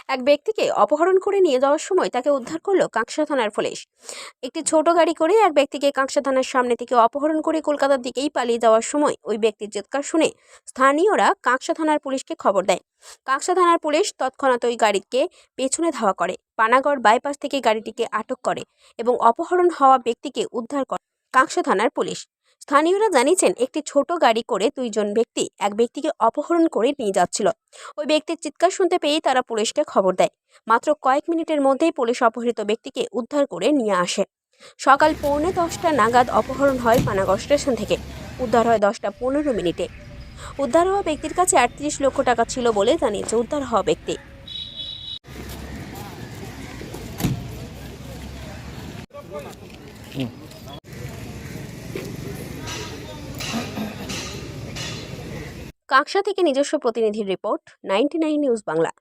এক ব্যক্তিকে অপহরণ করে নিয়ে যাওয়ার সময় তাকে উদ্ধার করলো কাঁকসা থানার পুলিশ। একটি ছোট গাড়ি করে এক ব্যক্তিকে কাঁকসা থানার সামনে থেকে অপহরণ করে কলকাতার দিকেই পালিয়ে যাওয়ার সময় ওই ব্যক্তির চিৎকার শুনে স্থানীয়রা কাঁকসা থানার পুলিশকে খবর দেয়। কাঁকসা থানার পুলিশ তৎক্ষণাৎ ওই গাড়িকে পেছনে ধাওয়া করে, পানাগড় বাইপাস থেকে গাড়িটিকে আটক করে এবং অপহরণ হওয়া ব্যক্তিকে উদ্ধার করে কাঁকসা থানার পুলিশ। স্থানীয়রা জানিয়েছেন, একটি ছোট গাড়ি করে দুইজন ব্যক্তি এক ব্যক্তিকে অপহরণ করে নিয়ে যাচ্ছিল। ওই ব্যক্তির চিৎকার শুনতে পেয়েই তারা পুলিশকে খবর দেয়। মাত্র কয়েক মিনিটের মধ্যেই পুলিশ অপহৃত ব্যক্তিকে উদ্ধার করে নিয়ে আসে। সকাল 10:45 নাগাদ অপহরণ হয় পানাগড় স্টেশন থেকে। উদ্ধার হয় 10:15 উদ্ধার হওয়া ব্যক্তির কাছে 38 লক্ষ টাকা ছিল বলে জানিয়েছে উদ্ধার হওয়া ব্যক্তি। কাঁকসা থেকে নিজস্ব প্রতিনিধির রিপোর্ট, 99 নিউজ বাংলা।